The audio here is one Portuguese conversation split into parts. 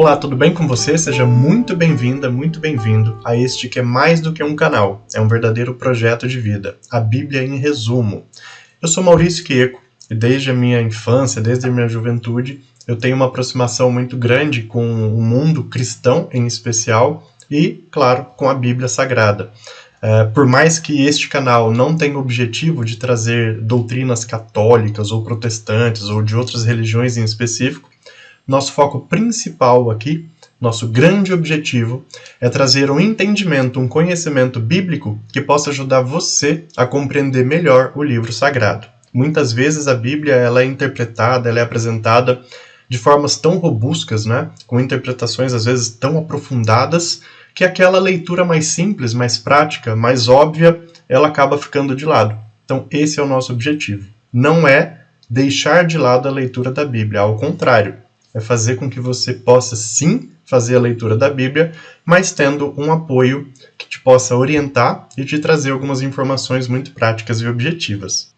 Olá, tudo bem com você? Seja muito bem-vinda, muito bem-vindo a este que é mais do que um canal, é um verdadeiro projeto de vida, a Bíblia em resumo. Eu sou Maurício Queco e desde a minha infância, desde a minha juventude, eu tenho uma aproximação muito grande com o mundo cristão em especial e, claro, com a Bíblia Sagrada. Por mais que este canal não tenha o objetivo de trazer doutrinas católicas ou protestantes ou de outras religiões em específico, nosso foco principal aqui, nosso grande objetivo, é trazer um entendimento, um conhecimento bíblico que possa ajudar você a compreender melhor o livro sagrado. Muitas vezes a Bíblia ela é interpretada, ela é apresentada de formas tão robustas, com interpretações às vezes tão aprofundadas, que aquela leitura mais simples, mais prática, mais óbvia, ela acaba ficando de lado. Então esse é o nosso objetivo. Não é deixar de lado a leitura da Bíblia, ao contrário. É fazer com que você possa sim fazer a leitura da Bíblia, mas tendo um apoio que te possa orientar e te trazer algumas informações muito práticas e objetivas.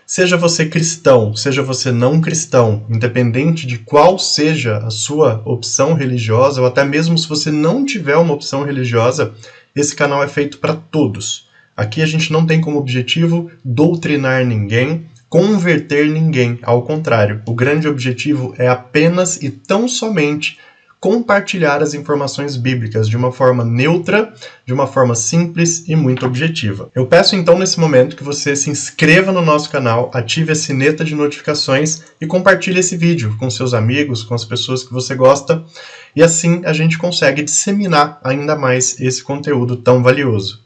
Seja você cristão, seja você não cristão, independente de qual seja a sua opção religiosa, ou até mesmo se você não tiver uma opção religiosa, esse canal é feito para todos. Aqui a gente não tem como objetivo doutrinar ninguém, converter ninguém, ao contrário. O grande objetivo é apenas e tão somente compartilhar as informações bíblicas de uma forma neutra, de uma forma simples e muito objetiva. Eu peço então nesse momento que você se inscreva no nosso canal, ative a sineta de notificações e compartilhe esse vídeo com seus amigos, com as pessoas que você gosta, e assim a gente consegue disseminar ainda mais esse conteúdo tão valioso.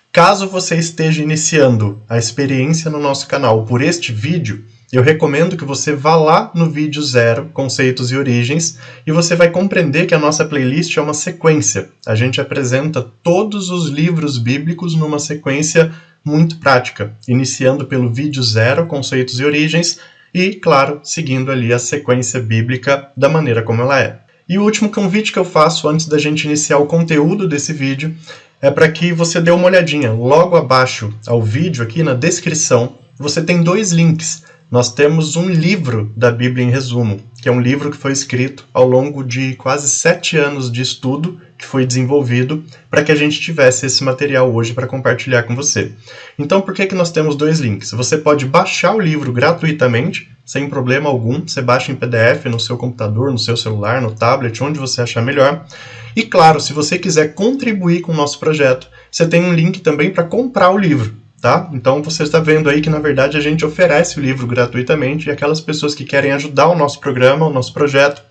Caso você esteja iniciando a experiência no nosso canal por este vídeo, eu recomendo que você vá lá no vídeo 0, Conceitos e Origens, e você vai compreender que a nossa playlist é uma sequência. A gente apresenta todos os livros bíblicos numa sequência muito prática, iniciando pelo vídeo 0, Conceitos e Origens, e, claro, seguindo ali a sequência bíblica da maneira como ela é. E o último convite que eu faço antes da gente iniciar o conteúdo desse vídeo é para que você dê uma olhadinha. Logo abaixo ao vídeo, aqui na descrição, você tem 2 links. Nós temos um livro da Bíblia em resumo, que é um livro que foi escrito ao longo de quase 7 anos de estudo, que foi desenvolvido para que a gente tivesse esse material hoje para compartilhar com você. Então, por que nós temos 2 links? Você pode baixar o livro gratuitamente, sem problema algum. Você baixa em PDF no seu computador, no seu celular, no tablet, onde você achar melhor. E claro, se você quiser contribuir com o nosso projeto, você tem um link também para comprar o livro. Tá? Então você está vendo aí que na verdade a gente oferece o livro gratuitamente e aquelas pessoas que querem ajudar o nosso programa, o nosso projeto,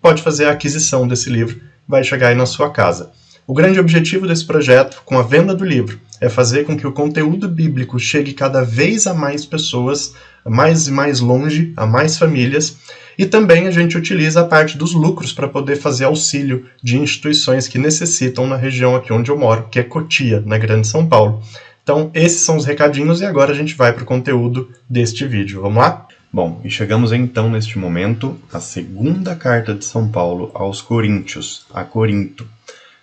pode fazer a aquisição desse livro, vai chegar aí na sua casa. O grande objetivo desse projeto, com a venda do livro, é fazer com que o conteúdo bíblico chegue cada vez a mais pessoas, a mais e mais longe, a mais famílias, e também a gente utiliza a parte dos lucros para poder fazer auxílio de instituições que necessitam na região aqui onde eu moro, que é Cotia, na Grande São Paulo. Então, esses são os recadinhos e agora a gente vai para o conteúdo deste vídeo. Vamos lá? Bom, e chegamos então neste momento à segunda carta de São Paulo aos Coríntios, a Corinto.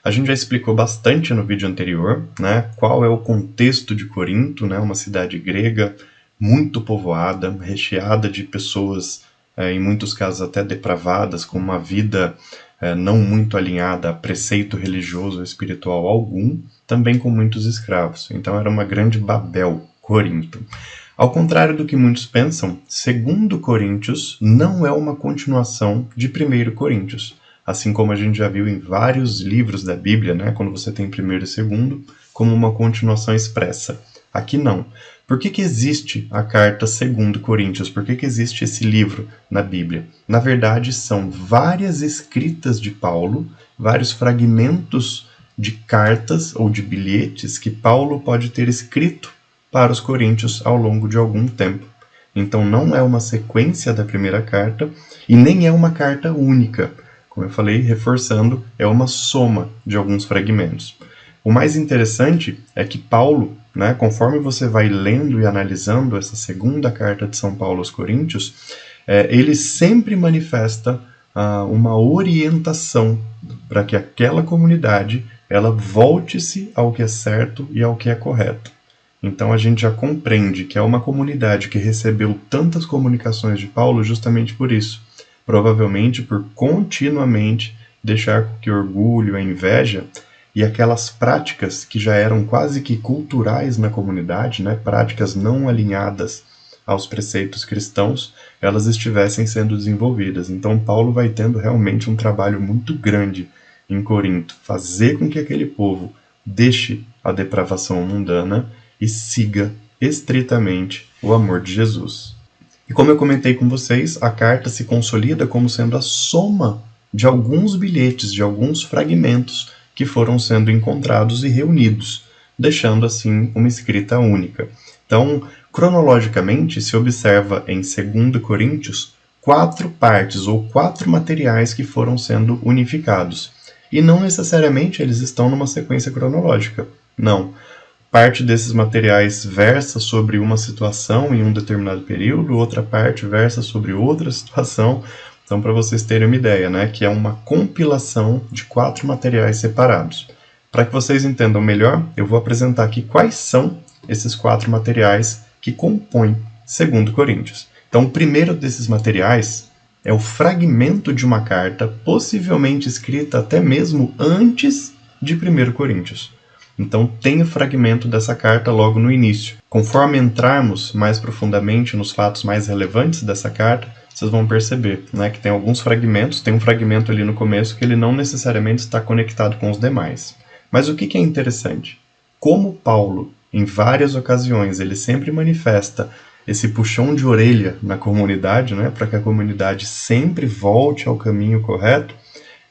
A gente já explicou bastante no vídeo anterior, qual é o contexto de Corinto, uma cidade grega muito povoada, recheada de pessoas, em muitos casos até depravadas, com uma vida não muito alinhada a preceito religioso ou espiritual algum, também com muitos escravos. Então era uma grande Babel, Corinto. Ao contrário do que muitos pensam, 2 Coríntios não é uma continuação de 1 Coríntios. Assim como a gente já viu em vários livros da Bíblia, quando você tem 1 e 2, como uma continuação expressa. Aqui não. Por que existe a carta 2 Coríntios? Por que existe esse livro na Bíblia? Na verdade, são várias escritas de Paulo, vários fragmentos de cartas ou de bilhetes que Paulo pode ter escrito para os coríntios ao longo de algum tempo. Então não é uma sequência da primeira carta e nem é uma carta única. Como eu falei, reforçando, é uma soma de alguns fragmentos. O mais interessante é que Paulo, conforme você vai lendo e analisando essa segunda carta de São Paulo aos Coríntios, ele sempre manifesta uma orientação para que aquela comunidade ela volte-se ao que é certo e ao que é correto. Então a gente já compreende que é uma comunidade que recebeu tantas comunicações de Paulo justamente por isso. Provavelmente por continuamente deixar com que o orgulho, a inveja e aquelas práticas que já eram quase que culturais na comunidade, né, práticas não alinhadas aos preceitos cristãos, elas estivessem sendo desenvolvidas. Então Paulo vai tendo realmente um trabalho muito grande em Corinto, fazer com que aquele povo deixe a depravação mundana e siga estritamente o amor de Jesus. E como eu comentei com vocês, a carta se consolida como sendo a soma de alguns bilhetes, de alguns fragmentos que foram sendo encontrados e reunidos, deixando assim uma escrita única. Então, cronologicamente, se observa em 2 Coríntios 4 partes ou 4 materiais que foram sendo unificados. E não necessariamente eles estão numa sequência cronológica. Não. Parte desses materiais versa sobre uma situação em um determinado período, outra parte versa sobre outra situação. Então, para vocês terem uma ideia, né, que é uma compilação de 4 materiais separados. Para que vocês entendam melhor, eu vou apresentar aqui quais são esses 4 materiais que compõem 2 Coríntios. Então, o primeiro desses materiais é o fragmento de uma carta, possivelmente escrita até mesmo antes de 1 Coríntios. Então, tem o fragmento dessa carta logo no início. Conforme entrarmos mais profundamente nos fatos mais relevantes dessa carta, vocês vão perceber, né, que tem alguns fragmentos, tem um fragmento ali no começo que ele não necessariamente está conectado com os demais. Mas o que é interessante? Como Paulo, em várias ocasiões, ele sempre manifesta esse puxão de orelha na comunidade, né, para que a comunidade sempre volte ao caminho correto,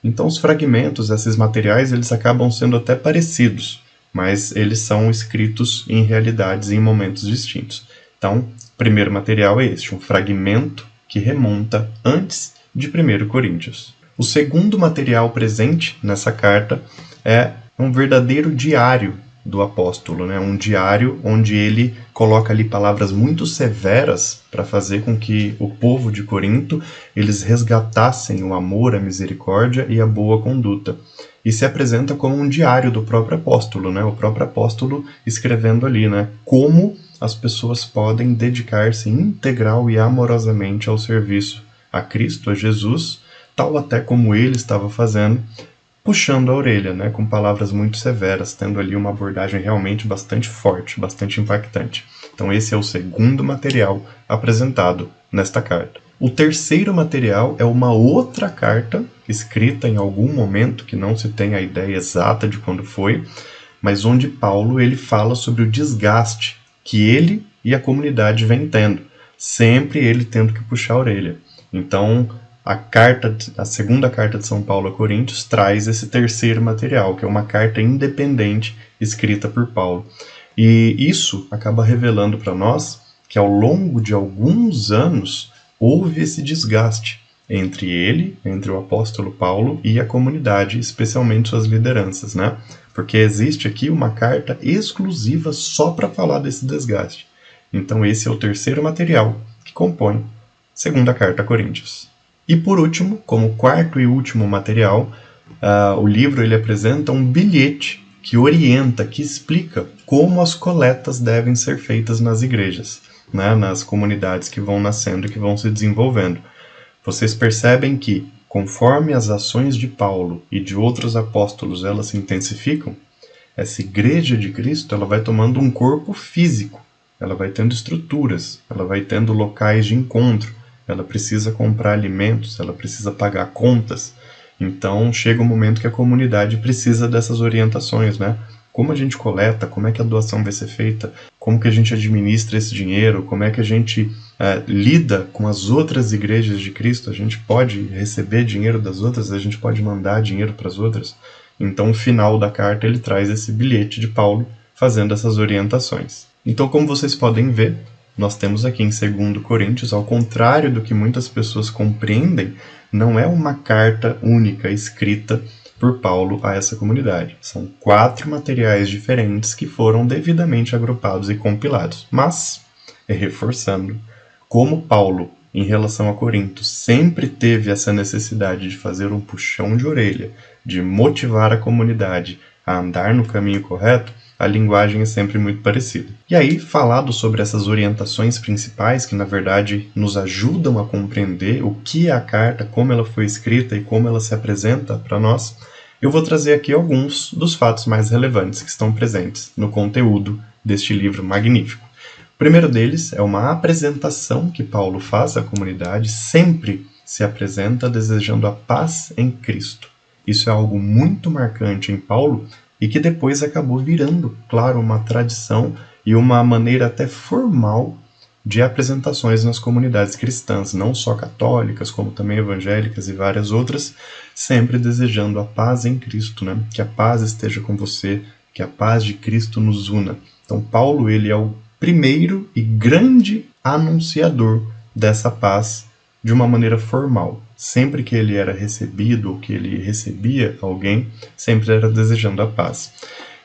então os fragmentos, esses materiais, eles acabam sendo até parecidos, mas eles são escritos em realidades e em momentos distintos. Então, o primeiro material é este, um fragmento que remonta antes de 1 Coríntios. O segundo material presente nessa carta é um verdadeiro diário do apóstolo, né? Um diário onde ele coloca ali palavras muito severas para fazer com que o povo de Corinto eles resgatassem o amor, a misericórdia e a boa conduta. E se apresenta como um diário do próprio apóstolo, né? O próprio apóstolo escrevendo ali, né? Como as pessoas podem dedicar-se integral e amorosamente ao serviço a Cristo, a Jesus, tal até como ele estava fazendo, puxando a orelha, né, com palavras muito severas, tendo ali uma abordagem realmente bastante forte, bastante impactante. Então esse é o segundo material apresentado nesta carta. O terceiro material é uma outra carta, escrita em algum momento, que não se tem a ideia exata de quando foi, mas onde Paulo ele fala sobre o desgaste que ele e a comunidade vem tendo, sempre ele tendo que puxar a orelha. Então, a segunda carta de São Paulo a Coríntios traz esse terceiro material, que é uma carta independente escrita por Paulo. E isso acaba revelando para nós que ao longo de alguns anos houve esse desgaste entre ele, entre o apóstolo Paulo e a comunidade, especialmente suas lideranças, né? Porque existe aqui uma carta exclusiva só para falar desse desgaste. Então esse é o terceiro material que compõe a segunda carta a Coríntios. E por último, como quarto e último material, o livro ele apresenta um bilhete que orienta, que explica como as coletas devem ser feitas nas igrejas, né, nas comunidades que vão nascendo e que vão se desenvolvendo. Vocês percebem que, conforme as ações de Paulo e de outros apóstolos elas se intensificam, essa igreja de Cristo ela vai tomando um corpo físico, ela vai tendo estruturas, ela vai tendo locais de encontro, ela precisa comprar alimentos, ela precisa pagar contas. Então chega um momento que a comunidade precisa dessas orientações, né? Como a gente coleta, como é que a doação vai ser feita, como que a gente administra esse dinheiro, como é que a gente lida com as outras igrejas de Cristo, a gente pode receber dinheiro das outras, a gente pode mandar dinheiro para as outras. Então o final da carta ele traz esse bilhete de Paulo fazendo essas orientações. Então como vocês podem ver, nós temos aqui em 2 Coríntios, ao contrário do que muitas pessoas compreendem, não é uma carta única escrita por Paulo a essa comunidade. São 4 materiais diferentes que foram devidamente agrupados e compilados. Mas, reforçando, como Paulo, em relação a Corinto, sempre teve essa necessidade de fazer um puxão de orelha, de motivar a comunidade a andar no caminho correto, a linguagem é sempre muito parecida. E aí, falado sobre essas orientações principais que, na verdade, nos ajudam a compreender o que é a carta, como ela foi escrita e como ela se apresenta para nós, eu vou trazer aqui alguns dos fatos mais relevantes que estão presentes no conteúdo deste livro magnífico. O primeiro deles é uma apresentação que Paulo faz à comunidade, sempre se apresenta desejando a paz em Cristo. Isso é algo muito marcante em Paulo e que depois acabou virando, claro, uma tradição e uma maneira até formal de apresentações nas comunidades cristãs, não só católicas, como também evangélicas e várias outras, sempre desejando a paz em Cristo, né? Que a paz esteja com você, que a paz de Cristo nos una. Então Paulo, ele é o primeiro e grande anunciador dessa paz de uma maneira formal. Sempre que ele era recebido ou que ele recebia alguém, sempre era desejando a paz.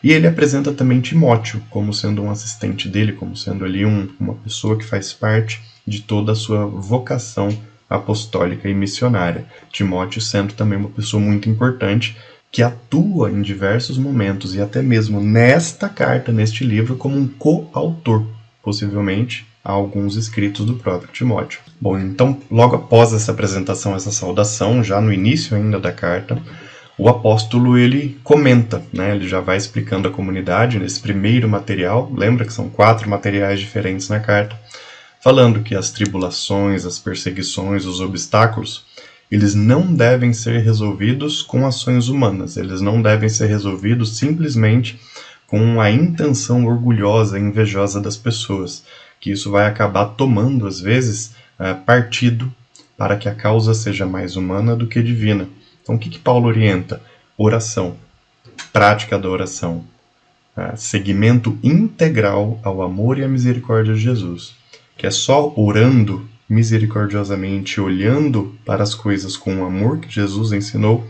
E ele apresenta também Timóteo como sendo um assistente dele, como sendo ali uma pessoa que faz parte de toda a sua vocação apostólica e missionária. Timóteo sendo também uma pessoa muito importante que atua em diversos momentos e até mesmo nesta carta, neste livro, como um coautor, possivelmente, a alguns escritos do próprio Timóteo. Bom, então, logo após essa apresentação, essa saudação, já no início ainda da carta, o apóstolo, ele comenta, né? Ele já vai explicando à comunidade nesse primeiro material, lembra que são 4 materiais diferentes na carta, falando que as tribulações, as perseguições, os obstáculos, eles não devem ser resolvidos com ações humanas, eles não devem ser resolvidos simplesmente com a intenção orgulhosa e invejosa das pessoas, que isso vai acabar tomando, às vezes, partido para que a causa seja mais humana do que divina. Então, o que Paulo orienta? Oração, prática da oração, seguimento integral ao amor e à misericórdia de Jesus, que é só orando misericordiosamente, olhando para as coisas com o amor que Jesus ensinou,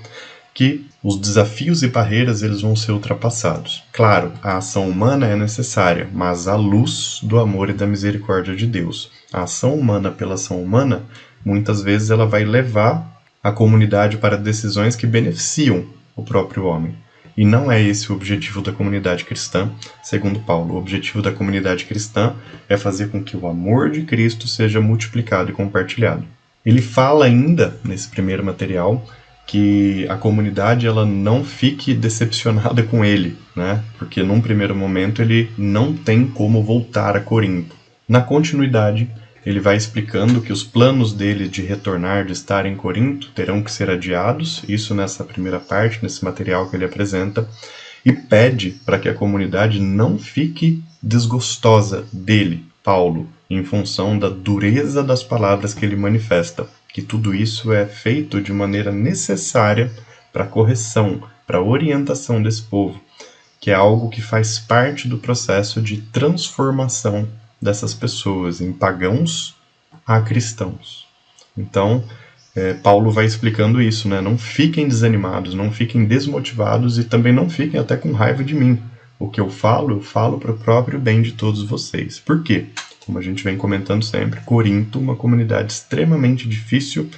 que os desafios e barreiras eles vão ser ultrapassados. Claro, a ação humana é necessária, mas à luz do amor e da misericórdia de Deus. A ação humana pela ação humana, muitas vezes ela vai levar a comunidade para decisões que beneficiam o próprio homem. E não é esse o objetivo da comunidade cristã, segundo Paulo. O objetivo da comunidade cristã é fazer com que o amor de Cristo seja multiplicado e compartilhado. Ele fala ainda, nesse primeiro material, que a comunidade ela não fique decepcionada com ele, né? Porque num primeiro momento ele não tem como voltar a Corinto. Na continuidade, ele vai explicando que os planos dele de retornar, de estar em Corinto, terão que ser adiados, isso nessa primeira parte, nesse material que ele apresenta, e pede para que a comunidade não fique desgostosa dele, Paulo, em função da dureza das palavras que ele manifesta, que tudo isso é feito de maneira necessária para a correção, para a orientação desse povo, que é algo que faz parte do processo de transformação dessas pessoas, em pagãos a cristãos. Então, Paulo vai explicando isso, né? Não fiquem desanimados, não fiquem desmotivados e também não fiquem até com raiva de mim. O que eu falo para o próprio bem de todos vocês. Por quê? Como a gente vem comentando sempre, Corinto, uma comunidade extremamente difícil,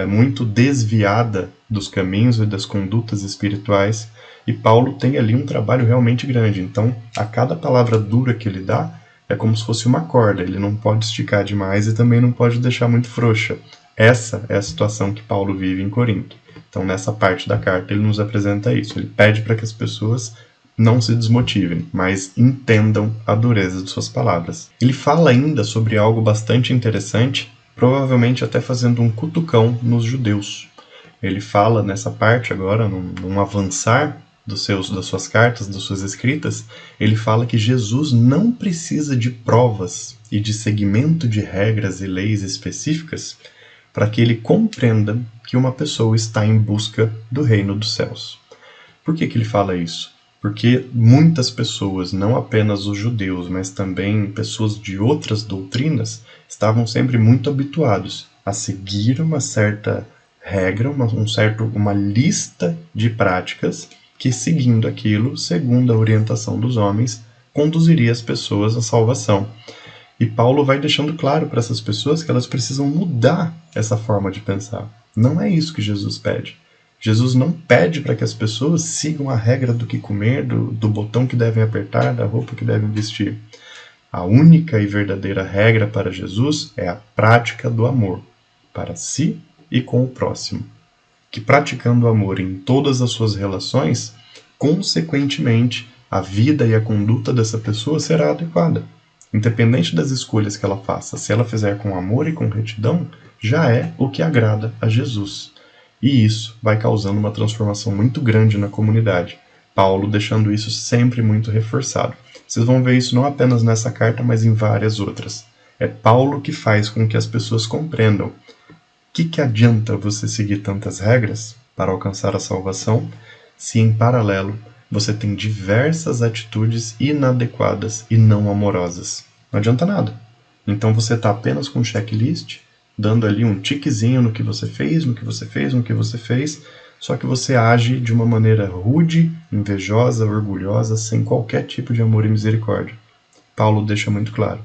muito desviada dos caminhos e das condutas espirituais, e Paulo tem ali um trabalho realmente grande. Então, a cada palavra dura que ele dá, é como se fosse uma corda, ele não pode esticar demais e também não pode deixar muito frouxa. Essa é a situação que Paulo vive em Corinto. Então, nessa parte da carta, ele nos apresenta isso. Ele pede para que as pessoas não se desmotivem, mas entendam a dureza de suas palavras. Ele fala ainda sobre algo bastante interessante, provavelmente até fazendo um cutucão nos judeus. Ele fala nessa parte agora, num avançar das suas cartas, das suas escritas, ele fala que Jesus não precisa de provas e de seguimento de regras e leis específicas para que ele compreenda que uma pessoa está em busca do reino dos céus. Por que ele fala isso? Porque muitas pessoas, não apenas os judeus, mas também pessoas de outras doutrinas, estavam sempre muito habituados a seguir uma certa regra, uma lista de práticas que, seguindo aquilo, segundo a orientação dos homens, conduziria as pessoas à salvação. E Paulo vai deixando claro para essas pessoas que elas precisam mudar essa forma de pensar. Não é isso que Jesus pede. Jesus não pede para que as pessoas sigam a regra do que comer, do botão que devem apertar, da roupa que devem vestir. A única e verdadeira regra para Jesus é a prática do amor, para si e com o próximo. Que praticando o amor em todas as suas relações, consequentemente, a vida e a conduta dessa pessoa será adequada. Independente das escolhas que ela faça, se ela fizer com amor e com retidão, já é o que agrada a Jesus. E isso vai causando uma transformação muito grande na comunidade. Paulo deixando isso sempre muito reforçado. Vocês vão ver isso não apenas nessa carta, mas em várias outras. É Paulo que faz com que as pessoas compreendam. O que adianta você seguir tantas regras para alcançar a salvação, se em paralelo você tem diversas atitudes inadequadas e não amorosas? Não adianta nada. Então você está apenas com um checklist, dando ali um tiquezinho no que você fez, só que você age de uma maneira rude, invejosa, orgulhosa, sem qualquer tipo de amor e misericórdia. Paulo deixa muito claro.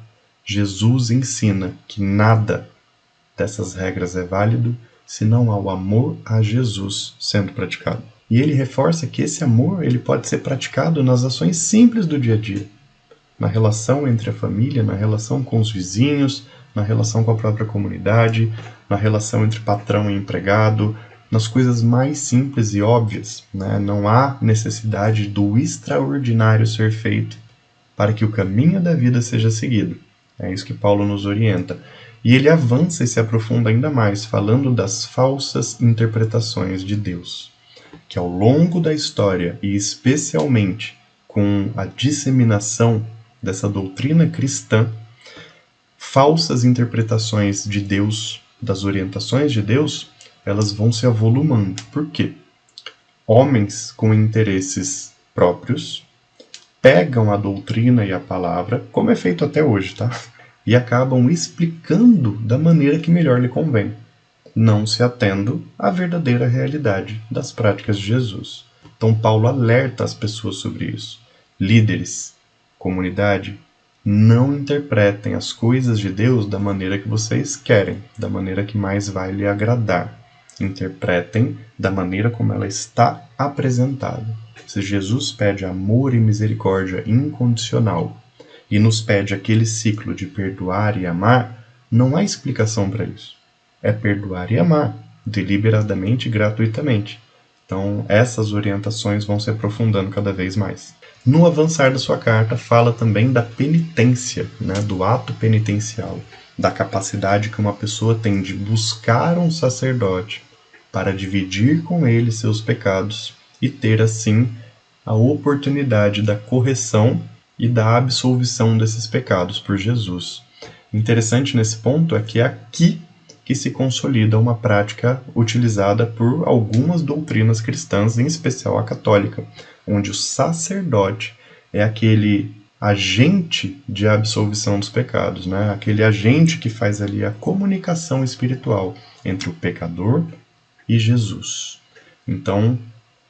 Jesus ensina que nada dessas regras é válido se não há o amor a Jesus sendo praticado. E ele reforça que esse amor ele pode ser praticado nas ações simples do dia a dia. Na relação entre a família, na relação com os vizinhos, na relação com a própria comunidade, na relação entre patrão e empregado, nas coisas mais simples e óbvias, né? Não há necessidade do extraordinário ser feito para que o caminho da vida seja seguido. É isso que Paulo nos orienta. E ele avança e se aprofunda ainda mais, falando das falsas interpretações de Deus, que ao longo da história, e especialmente com a disseminação dessa doutrina cristã, falsas interpretações de Deus, das orientações de Deus, elas vão se avolumando. Por quê? Homens com interesses próprios pegam a doutrina e a palavra, como é feito até hoje, tá? E acabam explicando da maneira que melhor lhe convém, não se atendo à verdadeira realidade das práticas de Jesus. Então Paulo alerta as pessoas sobre isso. Líderes, comunidade, não interpretem as coisas de Deus da maneira que vocês querem, da maneira que mais vai lhe agradar. Interpretem da maneira como ela está apresentada. Se Jesus pede amor e misericórdia incondicional e nos pede aquele ciclo de perdoar e amar, não há explicação para isso. É perdoar e amar, deliberadamente e gratuitamente. Então, essas orientações vão se aprofundando cada vez mais. No avançar da sua carta, fala também da penitência, né, do ato penitencial, da capacidade que uma pessoa tem de buscar um sacerdote para dividir com ele seus pecados e ter, assim, a oportunidade da correção e da absolvição desses pecados por Jesus. Interessante nesse ponto é que é aqui que se consolida uma prática utilizada por algumas doutrinas cristãs, em especial a católica, onde o sacerdote é aquele agente de absolvição dos pecados, né? Aquele agente que faz ali a comunicação espiritual entre o pecador e Jesus. Então,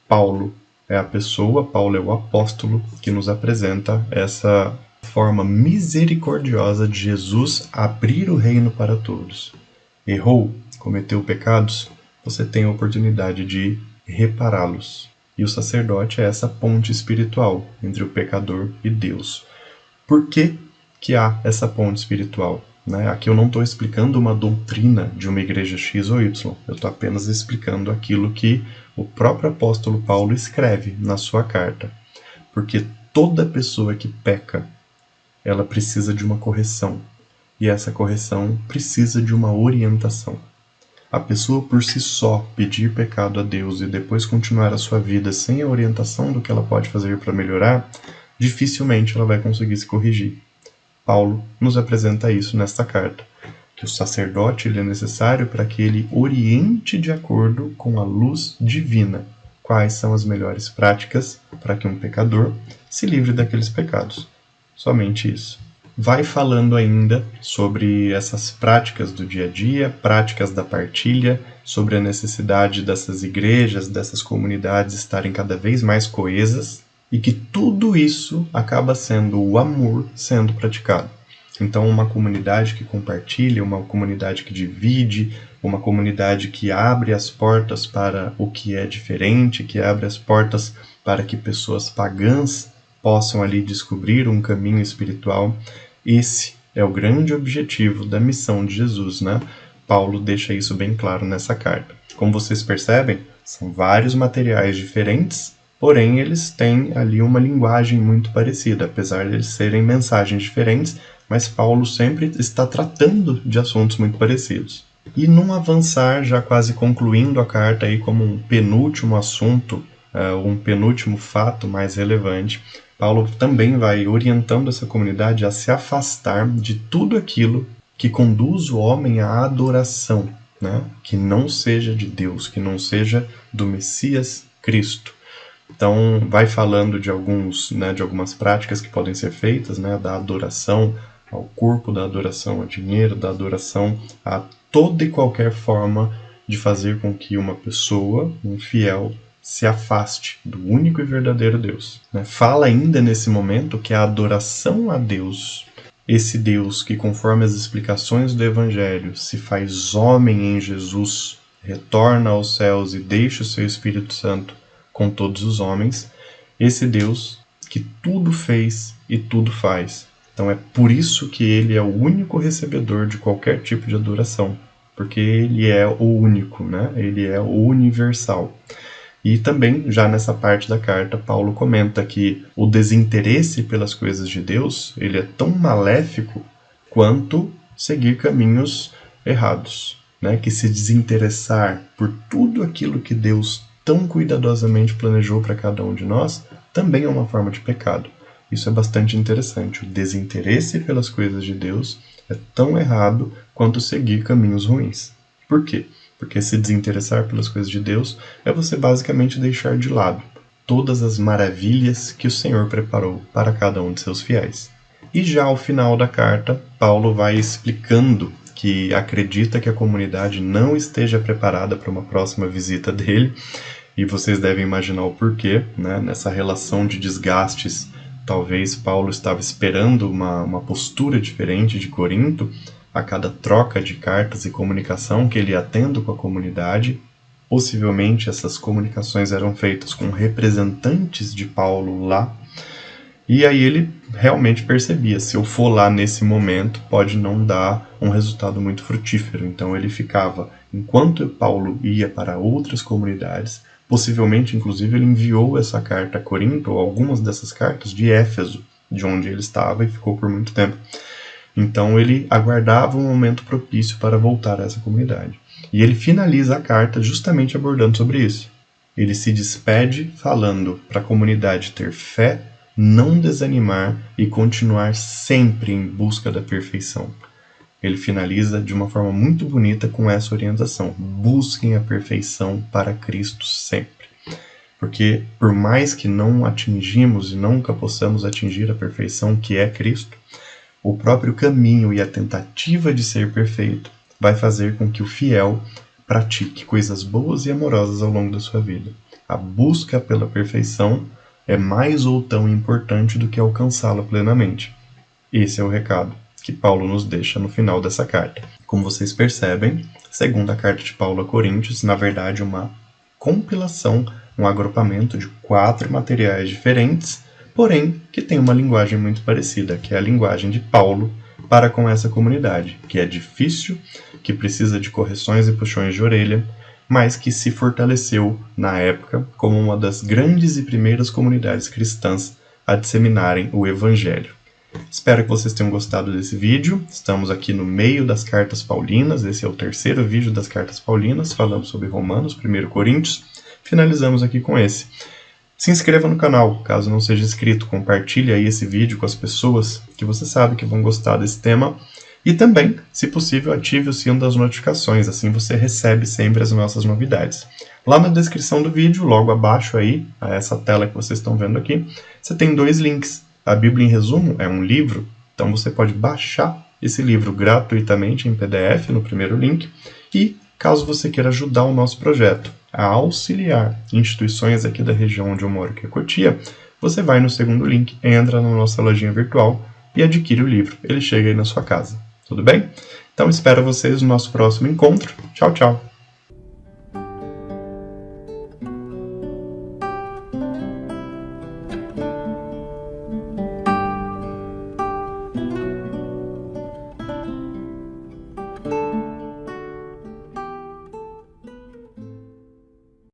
Paulo é a pessoa, Paulo é o apóstolo que nos apresenta essa forma misericordiosa de Jesus abrir o reino para todos. Errou, cometeu pecados, você tem a oportunidade de repará-los. E o sacerdote é essa ponte espiritual entre o pecador e Deus. Por que que há essa ponte espiritual? Né? Aqui eu não estou explicando uma doutrina de uma igreja X ou Y, eu estou apenas explicando aquilo que o próprio apóstolo Paulo escreve na sua carta. Porque toda pessoa que peca, ela precisa de uma correção. E essa correção precisa de uma orientação. A pessoa por si só pedir pecado a Deus e depois continuar a sua vida sem a orientação do que ela pode fazer para melhorar, dificilmente ela vai conseguir se corrigir. Paulo nos apresenta isso nesta carta, que o sacerdote ele é necessário para que ele oriente de acordo com a luz divina quais são as melhores práticas para que um pecador se livre daqueles pecados. Somente isso. Vai falando ainda sobre essas práticas do dia a dia, práticas da partilha, sobre a necessidade dessas igrejas, dessas comunidades estarem cada vez mais coesas e que tudo isso acaba sendo o amor sendo praticado. Então, uma comunidade que compartilha, uma comunidade que divide, uma comunidade que abre as portas para o que é diferente, que abre as portas para que pessoas pagãs possam ali descobrir um caminho espiritual. Esse é o grande objetivo da missão de Jesus, né? Paulo deixa isso bem claro nessa carta. Como vocês percebem, são vários materiais diferentes, porém eles têm ali uma linguagem muito parecida, apesar de eles serem mensagens diferentes, mas Paulo sempre está tratando de assuntos muito parecidos. E num avançar, já quase concluindo a carta aí como um penúltimo assunto, um penúltimo fato mais relevante, Paulo também vai orientando essa comunidade a se afastar de tudo aquilo que conduz o homem à adoração, né? Que não seja de Deus, que não seja do Messias Cristo. Então, vai falando de algumas práticas que podem ser feitas, né? Da adoração ao corpo, da adoração ao dinheiro, da adoração a toda e qualquer forma de fazer com que uma pessoa, um fiel, se afaste do único e verdadeiro Deus. Fala ainda nesse momento que a adoração a Deus, esse Deus que, conforme as explicações do Evangelho, se faz homem em Jesus, retorna aos céus e deixa o seu Espírito Santo com todos os homens, esse Deus que tudo fez e tudo faz. Então é por isso que ele é o único recebedor de qualquer tipo de adoração, porque ele é o único, né? Ele é o universal. E também, já nessa parte da carta, Paulo comenta que o desinteresse pelas coisas de Deus, ele é tão maléfico quanto seguir caminhos errados, né? Que se desinteressar por tudo aquilo que Deus tão cuidadosamente planejou para cada um de nós, também é uma forma de pecado. Isso é bastante interessante. O desinteresse pelas coisas de Deus é tão errado quanto seguir caminhos ruins. Por quê? Porque se desinteressar pelas coisas de Deus é você basicamente deixar de lado todas as maravilhas que o Senhor preparou para cada um de seus fiéis. E já ao final da carta, Paulo vai explicando que acredita que a comunidade não esteja preparada para uma próxima visita dele, e vocês devem imaginar o porquê, né? Nessa relação de desgastes, talvez Paulo estava esperando uma postura diferente de Corinto a cada troca de cartas e comunicação que ele ia tendo com a comunidade. Possivelmente essas comunicações eram feitas com representantes de Paulo lá, e aí ele realmente percebia, se eu for lá nesse momento, pode não dar um resultado muito frutífero. Então ele ficava, enquanto Paulo ia para outras comunidades, possivelmente, inclusive, ele enviou essa carta a Corinto, ou algumas dessas cartas, de Éfeso, de onde ele estava e ficou por muito tempo. Então ele aguardava um momento propício para voltar a essa comunidade. E ele finaliza a carta justamente abordando sobre isso. Ele se despede falando para a comunidade ter fé, não desanimar e continuar sempre em busca da perfeição. Ele finaliza de uma forma muito bonita com essa orientação. Busquem a perfeição para Cristo sempre. Porque por mais que não atingimos e nunca possamos atingir a perfeição que é Cristo, o próprio caminho e a tentativa de ser perfeito vai fazer com que o fiel pratique coisas boas e amorosas ao longo da sua vida. A busca pela perfeição é mais ou tão importante do que alcançá-la plenamente. Esse é o recado que Paulo nos deixa no final dessa carta. Como vocês percebem, segunda carta de Paulo a Coríntios, na verdade, uma compilação, um agrupamento de 4 materiais diferentes, porém que tem uma linguagem muito parecida, que é a linguagem de Paulo para com essa comunidade, que é difícil, que precisa de correções e puxões de orelha, mas que se fortaleceu na época como uma das grandes e primeiras comunidades cristãs a disseminarem o Evangelho. Espero que vocês tenham gostado desse vídeo. Estamos aqui no meio das cartas paulinas. Esse é o 3º vídeo das cartas paulinas. Falamos sobre Romanos, 1 Coríntios. Finalizamos aqui com esse. Se inscreva no canal, caso não seja inscrito. Compartilhe aí esse vídeo com as pessoas que você sabe que vão gostar desse tema. E também, se possível, ative o sino das notificações. Assim você recebe sempre as nossas novidades. Lá na descrição do vídeo, logo abaixo aí, a essa tela que vocês estão vendo aqui, você tem 2 links. A Bíblia em Resumo é um livro, então você pode baixar esse livro gratuitamente em PDF no primeiro link. E, caso você queira ajudar o nosso projeto a auxiliar instituições aqui da região onde eu moro, que é Cotia, você vai no segundo link, entra na nossa lojinha virtual e adquire o livro. Ele chega aí na sua casa. Tudo bem? Então espero vocês no nosso próximo encontro. Tchau, tchau!